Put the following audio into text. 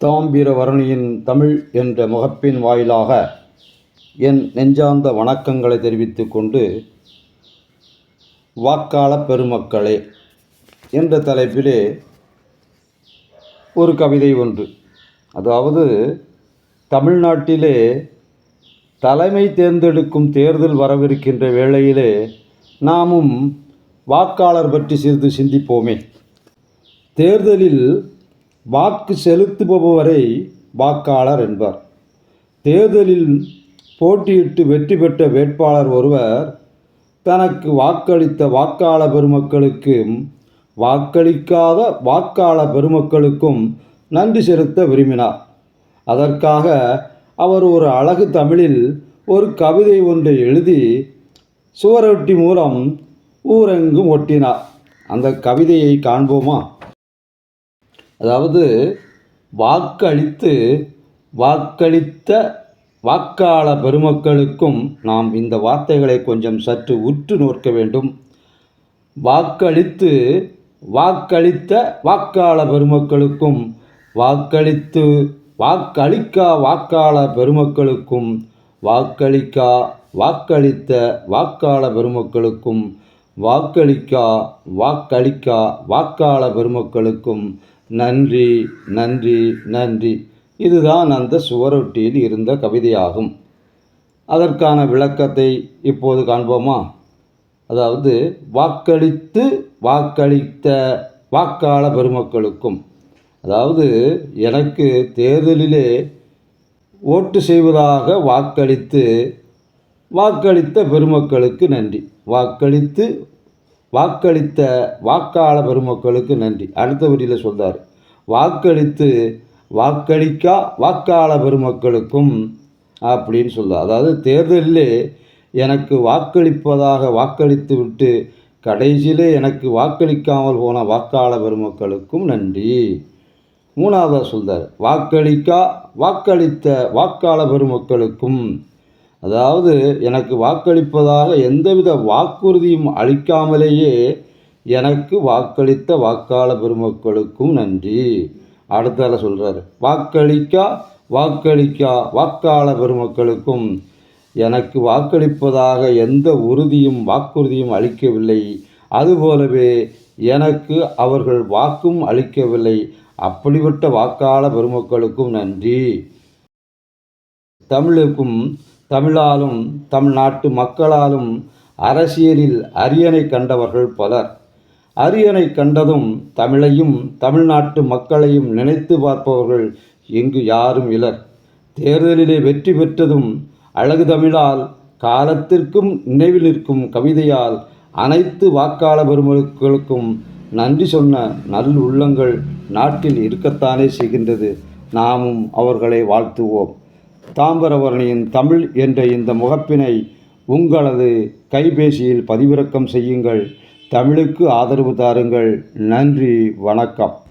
தாம்பிரவரணியின் தமிழ் என்ற முகப்பின் வாயிலாக என் நெஞ்சார்ந்த வணக்கங்களை தெரிவித்துக் கொண்டு, வாக்காள பெருமக்களே என்ற தலைப்பிலே ஒரு கவிதை ஒன்று. அதாவது, தமிழ்நாட்டிலே தலைமை தேர்ந்தெடுக்கும் தேர்தல் வரவிருக்கின்ற வேளையிலே நாமும் வாக்காளர் பற்றி சிறிது சிந்திப்போமே. தேர்தலில் வாக்கு செலுத்துபவரை வாக்காளர் என்பார். தேர்தலில் போட்டியிட்டு வெற்றி பெற்ற வேட்பாளர் ஒருவர் தனக்கு வாக்களித்த வாக்காள பெருமக்களுக்கும் வாக்களிக்காத வாக்காள பெருமக்களுக்கும் நன்றி செலுத்த விரும்பினார். அதற்காக அவர் ஒரு அழகு தமிழில் ஒரு கவிதை ஒன்றை எழுதி சுவரொட்டி மூலம் ஊரெங்கும் ஒட்டினார். அந்த கவிதையை காண்போமா? அதாவது, வாக்களித்த வாக்காள பெருமக்களுக்கும் நாம் இந்த வார்த்தைகளை கொஞ்சம் சற்று உற்று நோக்க வேண்டும். வாக்களித்த வாக்காள பெருமக்களுக்கும் வாக்களிக்கா வாக்காள பெருமக்களுக்கும் வாக்களித்த வாக்காள பெருமக்களுக்கும் வாக்களிக்கா வாக்காள பெருமக்களுக்கும் நன்றி நன்றி நன்றி. இதுதான் அந்த சுவரொட்டியில் இருந்த கவிதையாகும். அதற்கான விளக்கத்தை இப்போது காண்போமா? அதாவது, வாக்களித்த வாக்காள பெருமக்களுக்கும், அதாவது எனக்கு தேர்தலிலே ஓட்டு செய்வதாக வாக்களித்த பெருமக்களுக்கு நன்றி. வாக்களித்த வாக்காள பெருமக்களுக்கு நன்றி. அடுத்த வரியில் சொல்றார், வாக்களிக்கா வாக்காள பெருமக்களுக்கும் அப்படின்னு சொல்றார். அதாவது, தேர்தலிலே எனக்கு வாக்களிப்பதாக வாக்களித்து விட்டு கடைசியிலே எனக்கு வாக்களிக்காமல் போன வாக்காள பெருமக்களுக்கும் நன்றி. மூணாவதாக சொல்றார், வாக்களித்த வாக்காள பெருமக்களுக்கும், அதாவது எனக்கு வாக்களிப்பதாக எந்தவித வாக்குறுதியும் அளிக்காமலேயே எனக்கு வாக்களித்த வாக்காள பெருமக்களுக்கும் நன்றி. அடுத்தால சொல்கிறார், வாக்களிக்கா வாக்காள பெருமக்களுக்கும், எனக்கு வாக்களிப்பதாக எந்த வாக்குறுதியும் அளிக்கவில்லை, அதுபோலவே எனக்கு அவர்கள் வாக்கும் அளிக்கவில்லை, அப்படிப்பட்ட வாக்காள பெருமக்களுக்கும் நன்றி. தமிழாலும் தமிழ்நாட்டு மக்களாலும் அரசியலில் அரியணை கண்டவர்கள் பலர். அரியணை கண்டதும் தமிழையும் தமிழ்நாட்டு மக்களையும் நினைத்து பார்ப்பவர்கள் இங்கு யாரும் இலர். தேர்தலிலே வெற்றி பெற்றதும் அழகு தமிழால், காலத்திற்கும் நினைவில் நிற்கும் கவிதையால் அனைத்து வாக்காள பெருமக்களுக்கும் நன்றி சொன்ன நல் உள்ளங்கள் நாட்டில் இருக்கத்தானே செய்கின்றது. நாமும் அவர்களை வாழ்த்துவோம். தாம்பரவரணியின் தமிழ் என்ற இந்த முகப்பினை உங்களது கைபேசியில் பதிவிறக்கம் செய்யுங்கள். தமிழுக்கு ஆதரவு தாருங்கள். நன்றி, வணக்கம்.